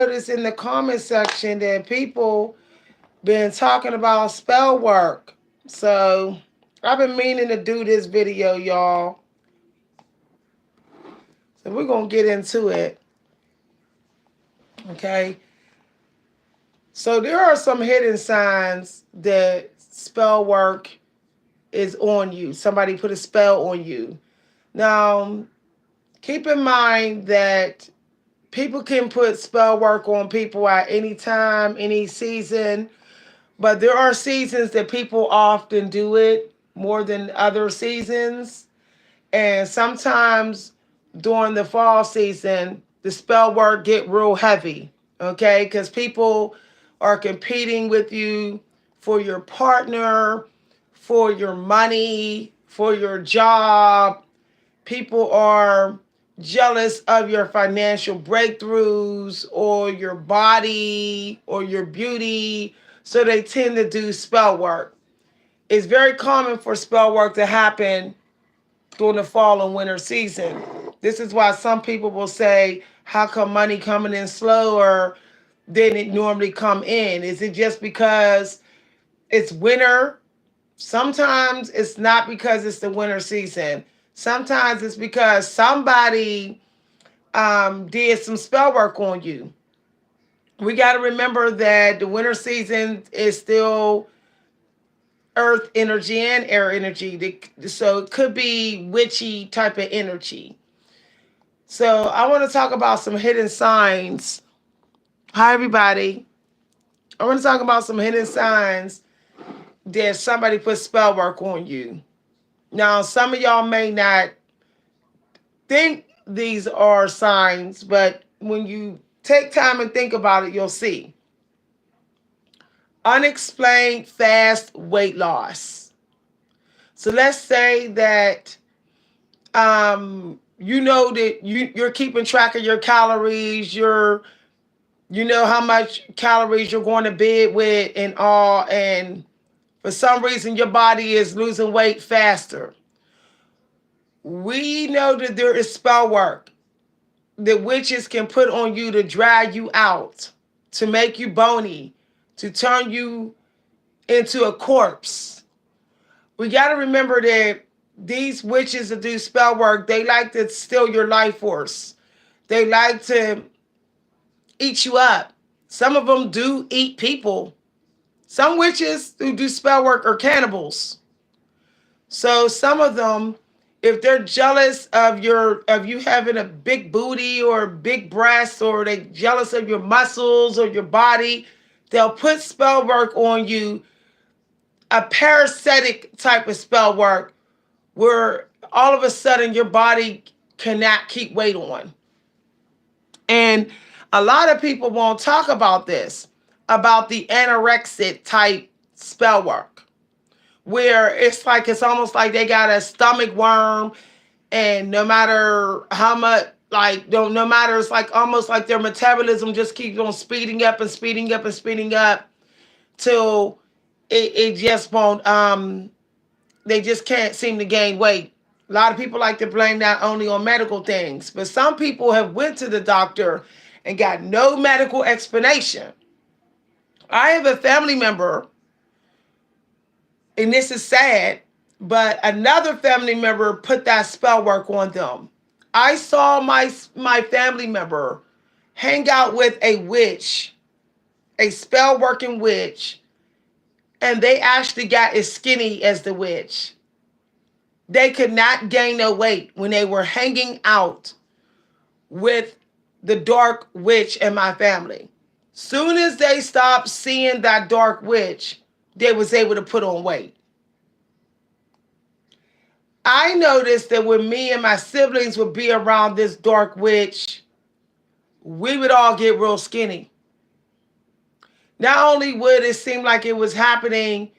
Notice in the comment section that people been talking about spell work. So I've been meaning to do this video, y'all. So we're gonna get into it. Okay. So there are some hidden signs that spell work is on you. Somebody put a spell on you. Now, keep in mind that people can put spell work on people at any time, any season, but there are seasons that people often do it more than other seasons. And sometimes during the fall season, the spell work get real heavy, okay? Because people are competing with you for your partner, for your money, for your job. People are jealous of your financial breakthroughs or your body or your beauty, so they tend to do spell work. It's very common for spell work to happen during the fall and winter season. This is why some people will say, how come money coming in slower than it normally come in? Is it just because it's winter? Sometimes it's not because it's the winter season. Sometimes it's because somebody did some spell work on you. We got to remember that the winter season is still earth energy and air energy. So it could be witchy type of energy. So I want to talk about some hidden signs. Hi, everybody. I want to talk about some hidden signs that somebody put spell work on you. Now, some of y'all may not think these are signs, but when you take time and think about it, you'll see. Unexplained fast weight loss. So let's say that you know that you're keeping track of your calories, you know how much calories you're going to bed with and all, and for some reason your body is losing weight faster. We know that there is spell work that witches can put on you to dry you out, to make you bony, to turn you into a corpse. We got to remember that these witches that do spell work, they like to steal your life force. They like to eat you up. Some of them do eat people. Some witches who do spell work are cannibals. So some of them, if they're jealous of you having a big booty or big breasts, or they jealous of your muscles or your body, they'll put spell work on you, a parasitic type of spell work, where all of a sudden your body cannot keep weight on. And a lot of people won't talk about this, about the anorexic type spell work, where it's almost like they got a stomach worm, and no matter how much, like, no matter, it's like almost like their metabolism just keeps on speeding up and speeding up and speeding up till it just won't, they just can't seem to gain weight. A lot of people like to blame that only on medical things, but some people have went to the doctor and got no medical explanation. I have a family member, and this is sad, but another family member put that spell work on them. I saw my family member hang out with a witch, a spell working witch, and they actually got as skinny as the witch. They could not gain no weight when they were hanging out with the dark witch in my family. Soon as they stopped seeing that dark witch, they was able to put on weight. I noticed that when me and my siblings would be around this dark witch, we would all get real skinny. Not only would it seem like it was happening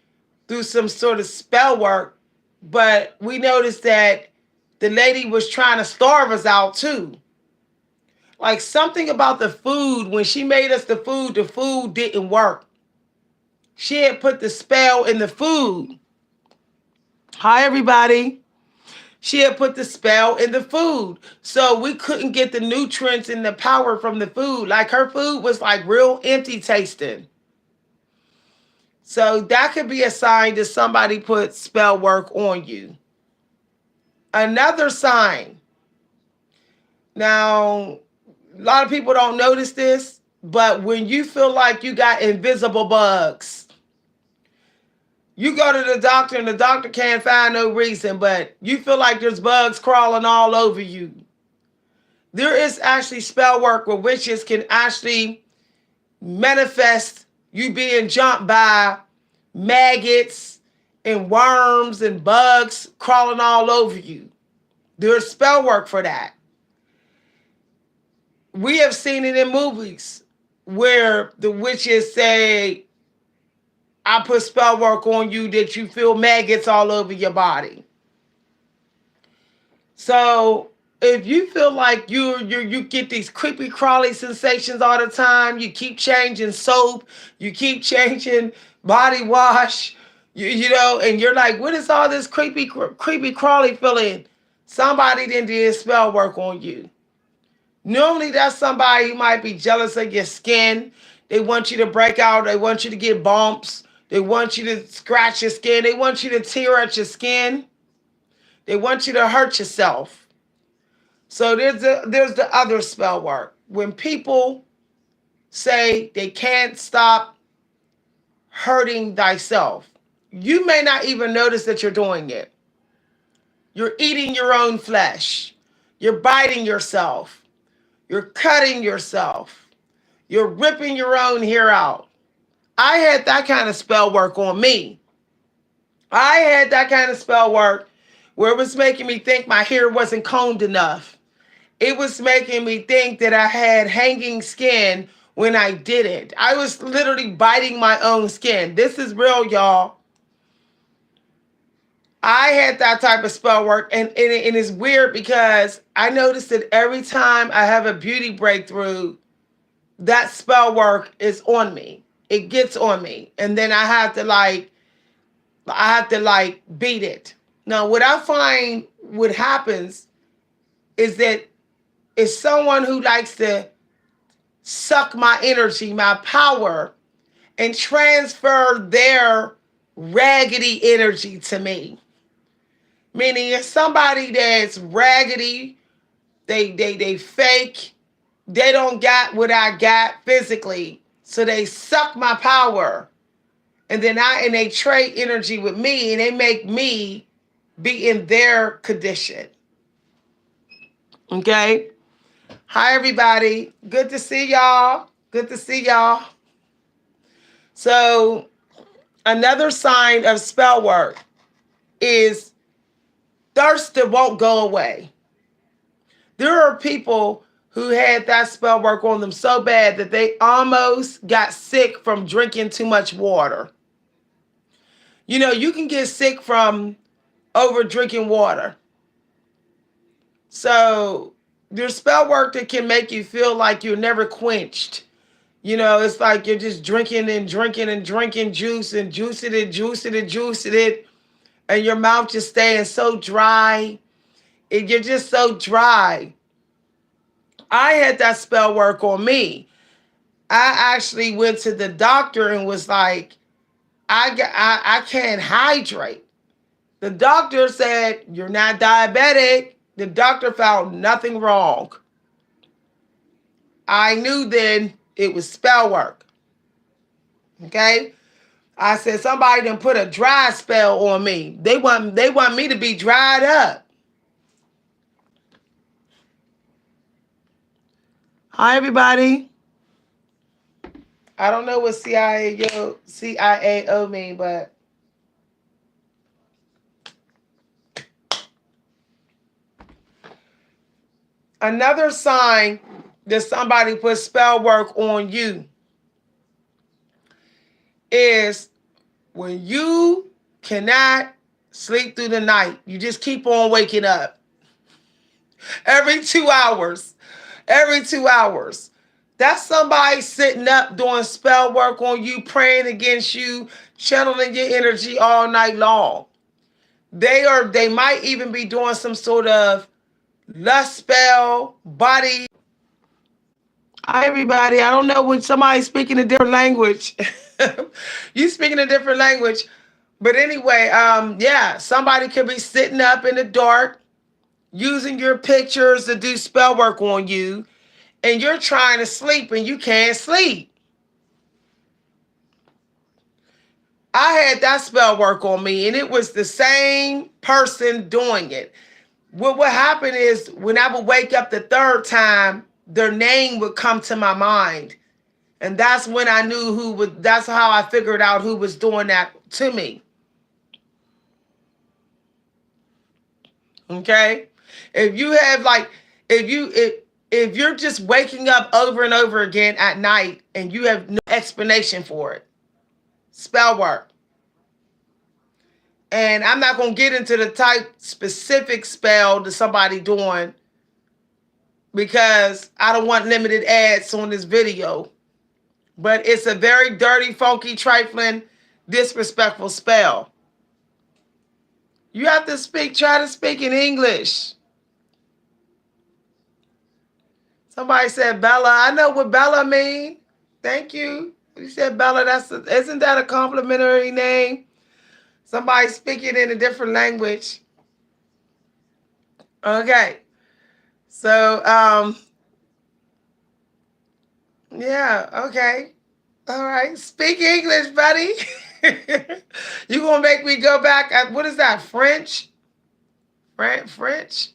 through some sort of spell work, but we noticed that the lady was trying to starve us out too. Like something about the food, when she made us the food didn't work. She had put the spell in the food. Hi, everybody. She had put the spell in the food. So we couldn't get the nutrients and the power from the food. Like her food was like real empty tasting. So that could be a sign that somebody put spell work on you. Another sign. Now, a lot of people don't notice this, but when you feel like you got invisible bugs, you go to the doctor and the doctor can't find no reason, but you feel like there's bugs crawling all over you. There is actually spell work where witches can actually manifest you being jumped by maggots and worms and bugs crawling all over you. There's spell work for that. We have seen it in movies where the witches say, I put spell work on you that you feel maggots all over your body. So if you feel like you get these creepy crawly sensations all the time, you keep changing soap, you keep changing body wash, you know, and you're like, what is all this creepy crawly feeling? Somebody then did spell work on you. Normally that's somebody who might be jealous of your skin. They want you to break out. They want you to get bumps. They want you to scratch your skin. They want you to tear at your skin. They want you to hurt yourself. So there's the other spell work. When people say they can't stop hurting thyself, you may not even notice that you're doing it. You're eating your own flesh. You're biting yourself. You're cutting yourself. You're ripping your own hair out. I had that kind of spell work on me. I had that kind of spell work where it was making me think my hair wasn't combed enough. It was making me think that I had hanging skin when I didn't. I was literally biting my own skin. This is real, y'all. I had that type of spell work, and it's weird because I noticed that every time I have a beauty breakthrough, that spell work is on me. It gets on me. And then I have to beat it. Now, what I find what happens is that it's someone who likes to suck my energy, my power, and transfer their raggedy energy to me. Meaning it's somebody that's raggedy, they fake, they don't got what I got physically. So they suck my power. And then they trade energy with me and they make me be in their condition. Okay? Hi everybody. Good to see y'all. Good to see y'all. So another sign of spell work is thirst that won't go away. There are people who had that spell work on them so bad that they almost got sick from drinking too much water. You know, you can get sick from over drinking water. So there's spell work that can make you feel like you're never quenched. You know, it's like you're just drinking and drinking and drinking juice and juicing it, juicing it, juicing it. And your mouth just staying so dry. And you're just so dry. I had that spell work on me. I actually went to the doctor and was like, I can't hydrate. The doctor said, you're not diabetic. The doctor found nothing wrong. I knew then it was spell work. Okay? I said, somebody done put a dry spell on me. They want me to be dried up. Hi, everybody. I don't know what CIAO mean, but another sign that somebody put spell work on you is when you cannot sleep through the night. You just keep on waking up. Every 2 hours. Every 2 hours. That's somebody sitting up doing spell work on you, praying against you, channeling your energy all night long. They might even be doing some sort of lust spell, body. Hi everybody. I don't know when somebody's speaking a different language. You speaking a different language. But anyway, yeah, somebody could be sitting up in the dark using your pictures to do spell work on you, and you're trying to sleep and you can't sleep. I had that spell work on me, and it was the same person doing it. What happened is when I would wake up the third time, their name would come to my mind. And that's when I knew who was, that's how I figured out who was doing that to me. Okay? If you have like, if you're just waking up over and over again at night and you have no explanation for it, spell work. And I'm not going to get into the type specific spell to somebody doing because I don't want limited ads on this video. But it's a very dirty, funky, trifling, disrespectful spell. You have to try to speak in English. Somebody said Bella. I know what Bella mean. Thank you. You said Bella. Isn't that a complimentary name? Somebody speaking in a different language. Okay. So, yeah, okay. All right. Speak English, buddy. You gonna make me go back? What is that? French? French?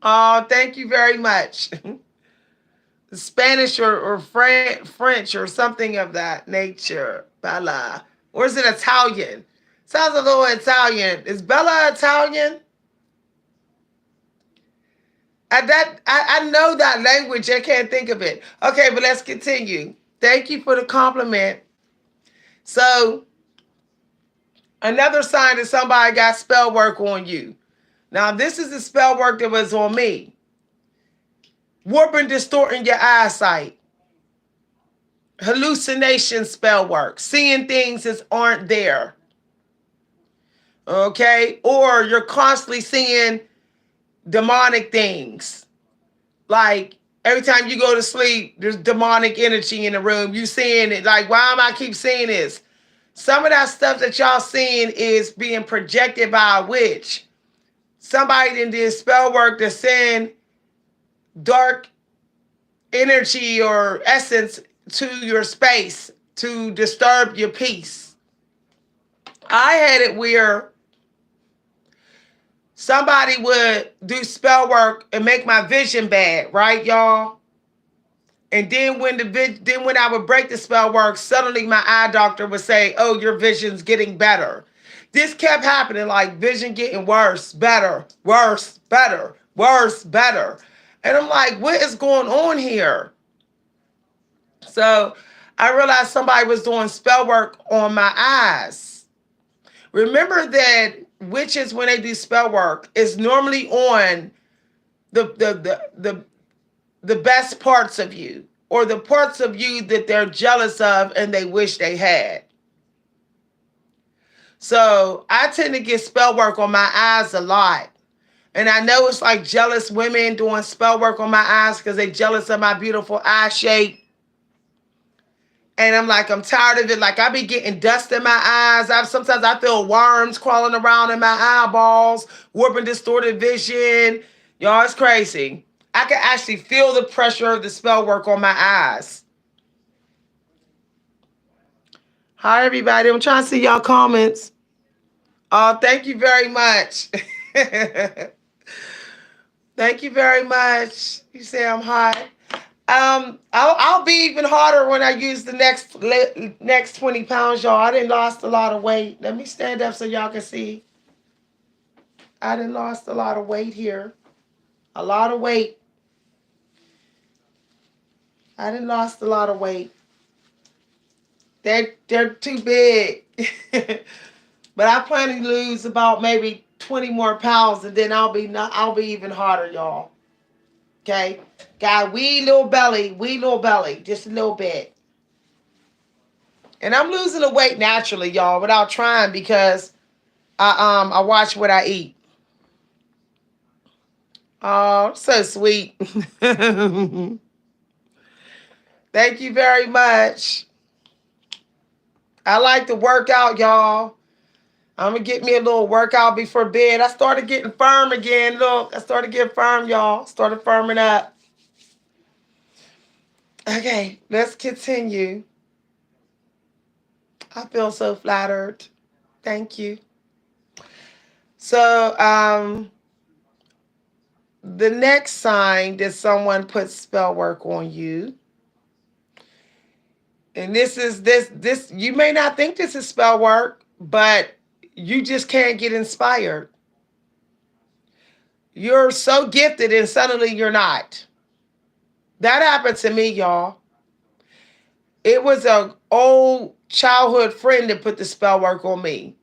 Oh, thank you very much. Spanish or French or something of that nature. Bella. Or is it Italian? Sounds a little Italian. Is Bella Italian? I know that language. I can't think of it. Okay, but let's continue. Thank you for the compliment. So, another sign that somebody got spell work on you. Now, this is the spell work that was on me. Warping, distorting your eyesight. Hallucination spell work. Seeing things that aren't there. Okay? Or you're constantly seeing demonic things. Like, every time you go to sleep, there's demonic energy in the room. You seeing it. Like, why am I keep seeing this? Some of that stuff that y'all seeing is being projected by a witch. Somebody that did spell work to send dark energy or essence to your space to disturb your peace. I had it where somebody would do spell work and make my vision bad, right, y'all? And then when I would break the spell work, suddenly my eye doctor would say, "Oh, your vision's getting better." This kept happening, like vision getting worse, better, worse, better, worse, better. And I'm like, what is going on here? So I realized somebody was doing spell work on my eyes. Remember that witches, when they do spell work, is normally on the best parts of you, or the parts of you that they're jealous of and they wish they had. So I tend to get spell work on my eyes a lot. And I know it's like jealous women doing spell work on my eyes because they're jealous of my beautiful eye shape. And I'm like, I'm tired of it. Like, I be getting dust in my eyes. Sometimes I feel worms crawling around in my eyeballs, warping distorted vision. Y'all, it's crazy. I can actually feel the pressure of the spell work on my eyes. Hi, everybody. I'm trying to see y'all comments. Oh, thank you very much. Thank you very much. You say I'm hot. I'll be even harder when I use the next 20 pounds, y'all. I done lost a lot of weight. Let me stand up so y'all can see. I done lost a lot of weight here. A lot of weight. I done lost a lot of weight. They're too big. But I plan to lose about maybe 20 more pounds, and then I'll be even harder, y'all. Okay? Got wee little belly, just a little bit. And I'm losing the weight naturally, y'all, without trying, because I watch what I eat. Oh, so sweet. Thank you very much. I like to work out, y'all. I'm gonna get me a little workout before bed. I started getting firm again. Look, I started getting firm, y'all. Started firming up. Okay, let's continue. I feel so flattered. Thank you. So, the next sign that someone puts spell work on you, and this you may not think this is spell work, but you just can't get inspired. You're so gifted and suddenly you're not. That happened to me, y'all. It was a old childhood friend that put the spell work on me.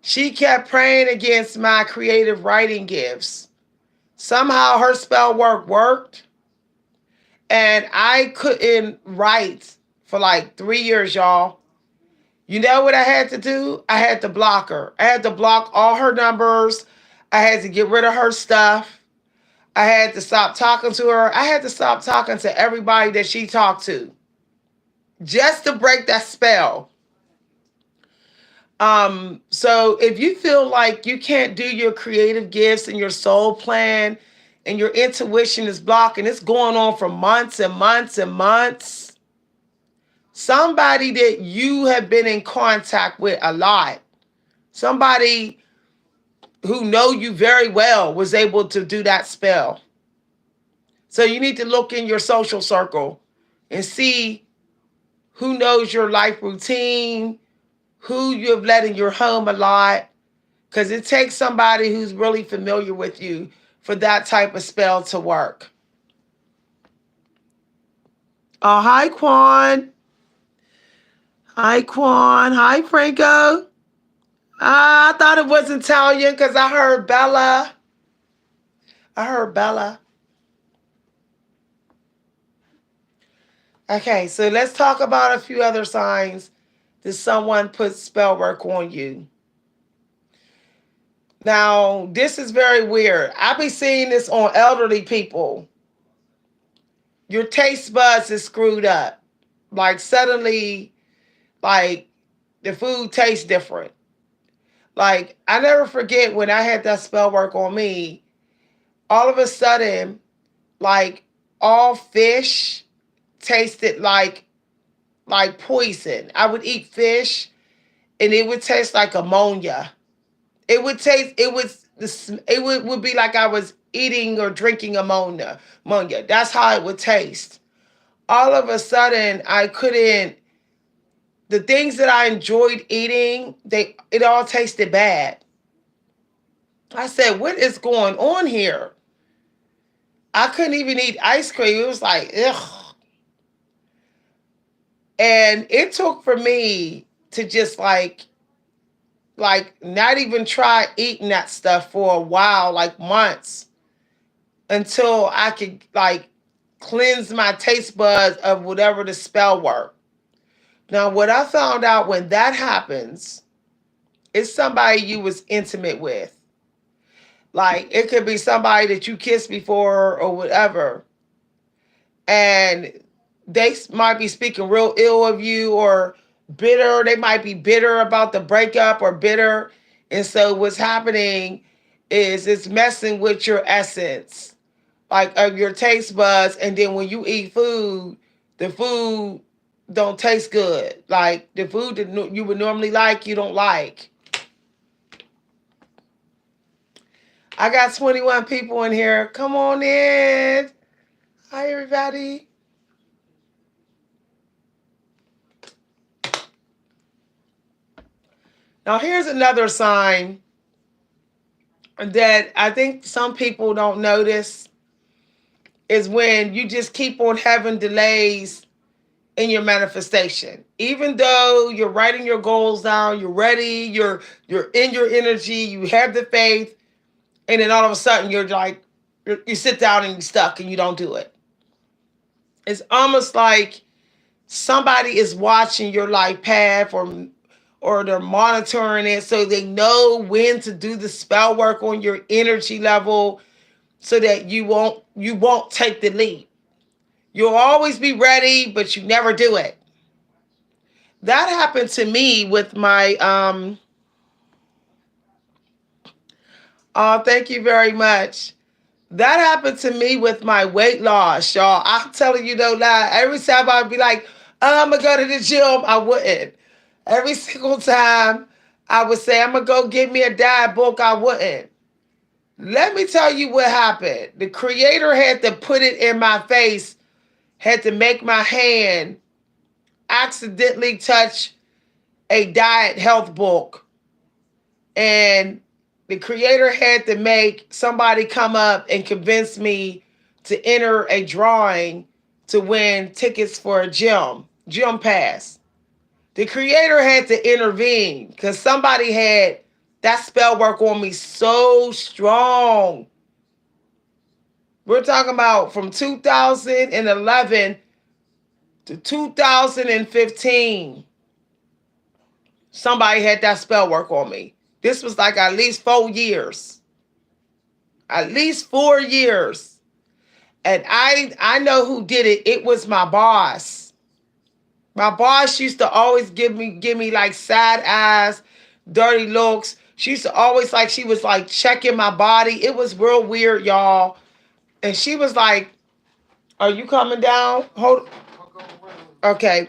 She kept praying against my creative writing gifts. Somehow her spell work worked, and I couldn't write for like 3 years, y'all. You know what I had to do? I had to block her. I had to block all her numbers. I had to get rid of her stuff. I had to stop talking to her. I had to stop talking to everybody that she talked to just to break that spell. So if you feel like you can't do your creative gifts and your soul plan and your intuition is blocked and it's going on for months and months and months, somebody that you have been in contact with a lot, somebody who know you very well was able to do that spell. So you need to look in your social circle and see who knows your life routine, who you have let in your home a lot, because it takes somebody who's really familiar with you for that type of spell to work. Oh, hi, Quan. Hi, Quan. Hi, Franco. I thought it was Italian because I heard Bella. I heard Bella. Okay, so let's talk about a few other signs that someone puts spell work on you. Now, this is very weird. I be seeing this on elderly people. Your taste buds is screwed up. Like suddenly, like the food tastes different. Like I never forget when I had that spell work on me. All of a sudden, like all fish tasted like poison. I would eat fish and it would taste like ammonia. It would taste. It was. It would be like I was eating or drinking ammonia. Ammonia. That's how it would taste. All of a sudden, I couldn't. The things that I enjoyed eating, it all tasted bad. I said, "What is going on here?" I couldn't even eat ice cream. It was like, ugh. And it took for me to just like not even try eating that stuff for a while, like months, until I could like cleanse my taste buds of whatever the spell were. Now, what I found out when that happens is somebody you was intimate with. Like it could be somebody that you kissed before or whatever, and they might be speaking real ill of you or bitter. They might be bitter about the breakup or bitter, and so what's happening is it's messing with your essence like of your taste buds, and then when you eat food, the food don't taste good. Like the food that you would normally like, you don't like. I got 21 people in here. Come on in. Hi, everybody. Now, here's another sign that I think some people don't notice is when you just keep on having delays in your manifestation. Even though you're writing your goals down, you're ready, you're in your energy, you have the faith, and then all of a sudden you're like you sit down and you're stuck and you don't do it. It's almost like somebody is watching your life path, or they're monitoring it so they know when to do the spell work on your energy level so that you won't take the leap. You'll always be ready, but you never do it. That happened to me with my oh, thank you very much. That happened to me with my weight loss, y'all. I'm telling you no lie. Every time I'd be like, I'm gonna go to the gym, I wouldn't. Every single time I would say, I'm gonna go get me a diet book, I wouldn't. Let me tell you what happened. The creator had to put it in my face, had to make my hand accidentally touch a diet health book. And the creator had to make somebody come up and convince me to enter a drawing to win tickets for a gym pass. The creator had to intervene because somebody had that spell work on me so strong. We're talking about from 2011 to 2015. Somebody had that spell work on me. This was like at least 4 years. At least 4 years. And I know who did it. It was my boss. My boss used to always give me like sad eyes, dirty looks. She used to always like she was like checking my body. It was real weird, y'all. And she was like, "Are you coming down? Hold." Okay.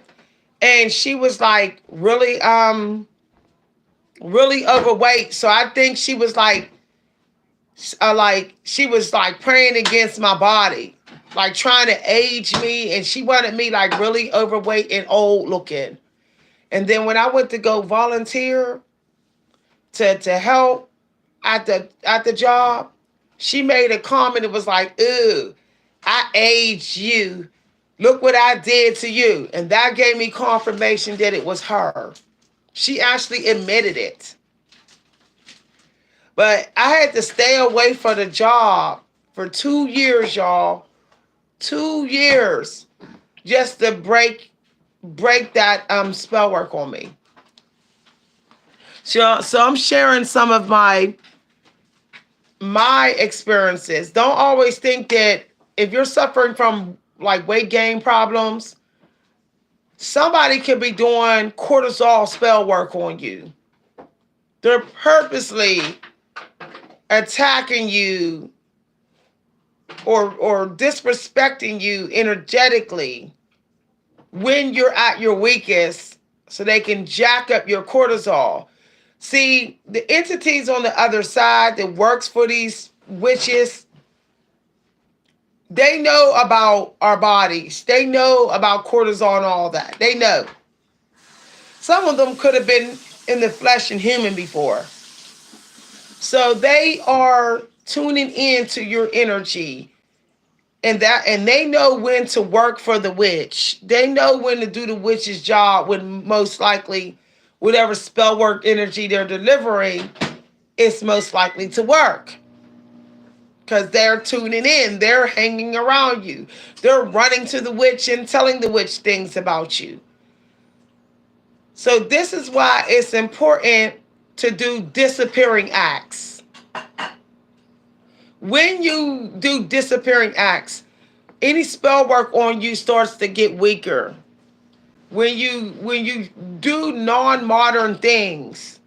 And she was really overweight. So I think she was like she was like praying against my body, like trying to age me, and she wanted me like really overweight and old looking. And then when I went to go volunteer to help at the job, she made a comment. It was like, "Ooh, I aged you. Look what I did to you." And that gave me confirmation that it was her. She actually admitted it. But I had to stay away from the job for 2 years, y'all. 2 years just to break that spell work on me. So I'm sharing some of my experiences. Don't always think that if you're suffering from like weight gain problems, somebody could be doing cortisol spell work on you. They're purposely attacking you or disrespecting you energetically when you're at your weakest so they can jack up your cortisol. See, the entities on the other side that works for these witches, they know about our bodies. They know about cortisol and all that. They know. Some of them could have been in the flesh and human before. So they are tuning into your energy and they know when to work for the witch. They know when to do the witch's job when most likely whatever spell work energy they're delivering is most likely to work. Because they're tuning in. They're hanging around you. They're running to the witch and telling the witch things about you. So this is why it's important to do disappearing acts. When you do disappearing acts, any spell work on you starts to get weaker. When you do non-modern things,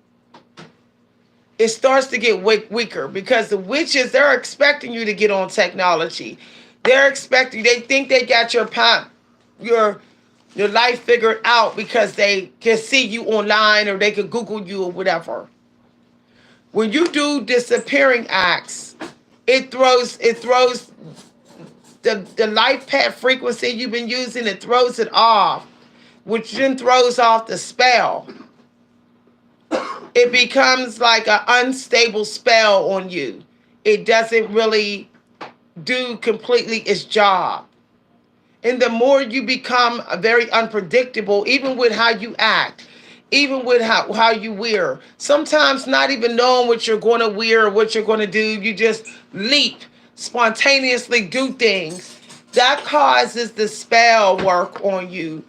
it starts to get weaker because the witches, they're expecting you to get on technology. They think they got your life figured out because they can see you online or they can Google you or whatever. When you do disappearing acts, it throws the life path frequency you've been using, it throws it off, which then throws off the spell. It becomes like an unstable spell on you. It doesn't really do completely its job. And the more you become very unpredictable, even with how you act, even with how you wear, sometimes not even knowing what you're going to wear or what you're going to do, you just leap, spontaneously do things. That causes the spell work on you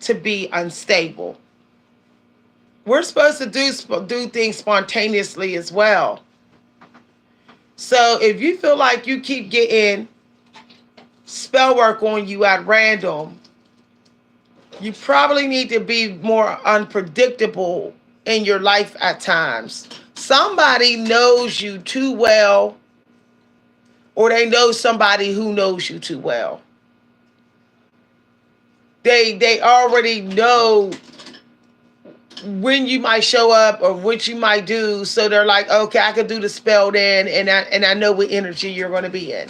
to be unstable. We're supposed to do things spontaneously as well. So if you feel like you keep getting spell work on you at random, you probably need to be more unpredictable in your life at times. Somebody knows you too well, or they know somebody who knows you too well. They already know when you might show up or what you might do, so they're like, okay, I can do the spell then, and I know what energy you're going to be in.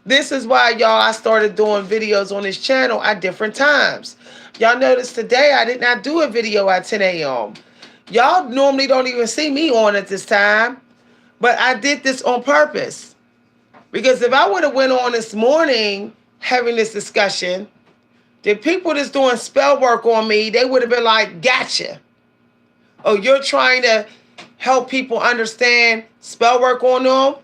This is why, y'all, I started doing videos on this channel at different times. Y'all notice today I did not do a video at 10 a.m. Y'all normally don't even see me on at this time, but I did this on purpose. Because if I would have went on this morning having this discussion, the people that's doing spell work on me, they would have been like, gotcha. Oh, you're trying to help people understand spell work on them?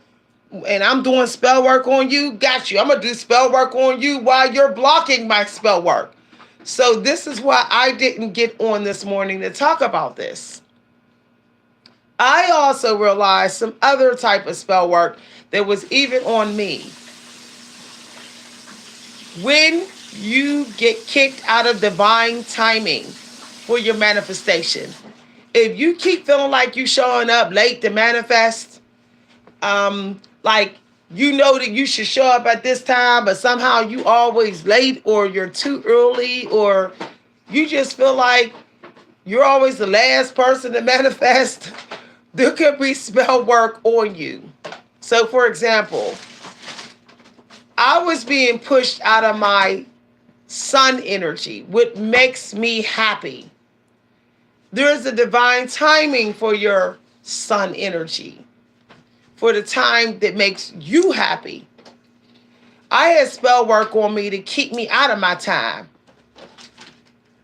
And I'm doing spell work on you? Got you. I'm going to do spell work on you while you're blocking my spell work. So this is why I didn't get on this morning to talk about this. I also realized some other type of spell work that was even on me. When you get kicked out of divine timing for your manifestation, if you keep feeling like you showing up late to manifest, like you know that you should show up at this time, but somehow you always late, or you're too early, or you just feel like you're always the last person to manifest, there could be spell work on you. So for example, I was being pushed out of my sun energy, what makes me happy. There's a divine timing for your sun energy, for the time that makes you happy. I had spell work on me to keep me out of my time.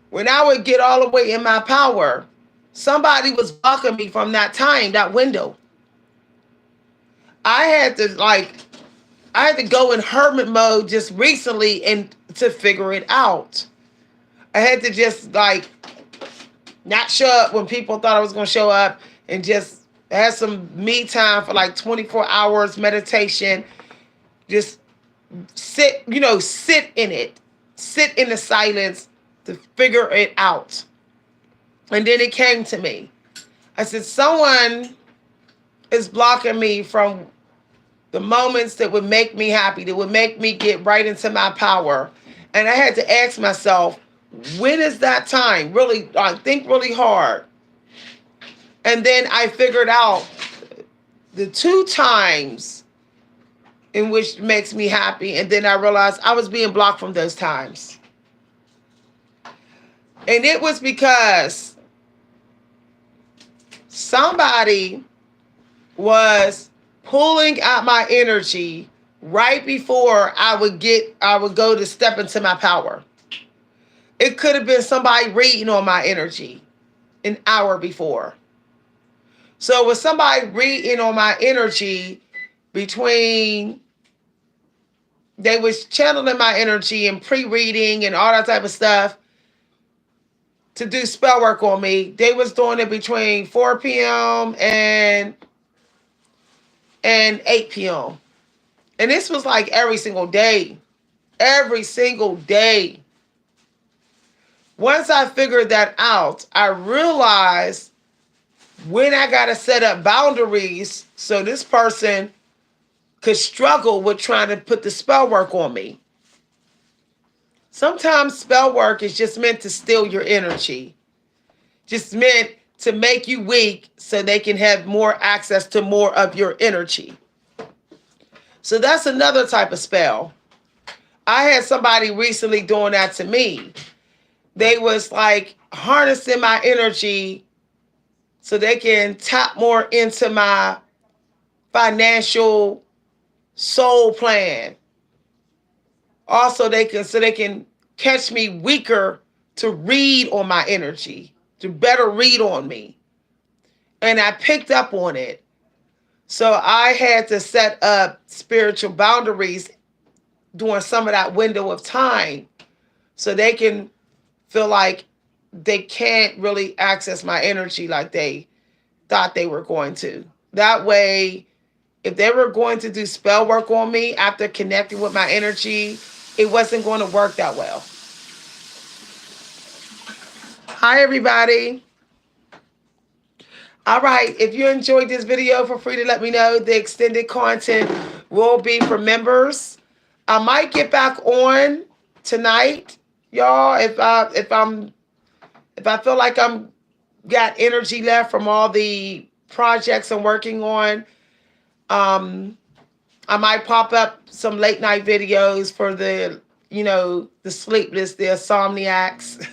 When I would get all the way in my power, somebody was blocking me from that time, that window. I had to go in hermit mode just recently and to figure it out. I had to just not show up when people thought I was going to show up, and just have some me time for like 24 hours meditation. Just sit in it. Sit in the silence to figure it out. And then it came to me. I said, someone is blocking me from the moments that would make me happy, that would make me get right into my power. And I had to ask myself, when is that time? Really, think really hard. And then I figured out the 2 times in which makes me happy. And then I realized I was being blocked from those times. And it was because somebody was pulling out my energy right before I would go to step into my power. It could have been somebody reading on my energy an hour before. So with somebody reading on my energy between, they was channeling my energy and pre-reading and all that type of stuff to do spell work on me. They was doing it between 4 p.m. and 8 p.m. And this was like every single day. Every single day. Once I figured that out, I realized when I got to set up boundaries so this person could struggle with trying to put the spell work on me. Sometimes spell work is just meant to steal your energy. Just meant to make you weak so they can have more access to more of your energy. So that's another type of spell. I had somebody recently doing that to me. They was like harnessing my energy so they can tap more into my financial soul plan. Also, they can catch me weaker to read on my energy, to better read on me. And I picked up on it. So I had to set up spiritual boundaries during some of that window of time so they can feel like they can't really access my energy like they thought they were going to. That way, if they were going to do spell work on me after connecting with my energy, it wasn't going to work that well. Hi, everybody. All right, if you enjoyed this video, feel free to let me know. The extended content will be for members. I might get back on tonight, y'all, if I feel like I'm got energy left from all the projects I'm working on. Um, I might pop up some late night videos for the sleepless, the insomniacs.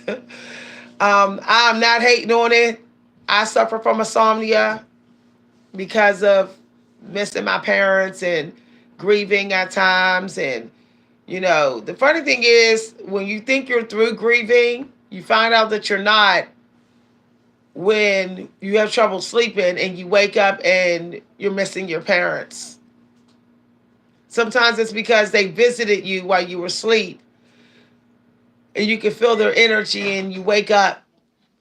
I'm not hating on it. I suffer from insomnia because of missing my parents and grieving at times. And, the funny thing is, when you think you're through grieving, you find out that you're not when you have trouble sleeping and you wake up and you're missing your parents. Sometimes it's because they visited you while you were asleep and you can feel their energy and you wake up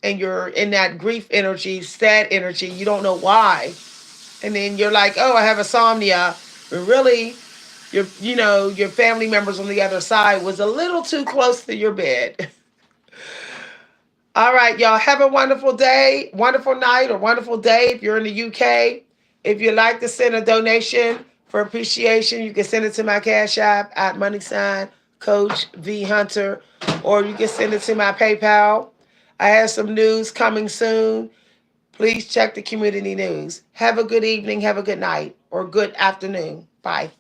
and you're in that grief energy, sad energy. You don't know why. And then you're like, oh, I have insomnia. But really, your family members on the other side was a little too close to your bed. All right, y'all. Have a wonderful day, wonderful night, or wonderful day if you're in the UK. If you'd like to send a donation for appreciation, you can send it to my Cash App at money sign Coach V Hunter, or you can send it to my PayPal. I have some news coming soon. Please check the community news. Have a good evening, have a good night, or good afternoon. Bye.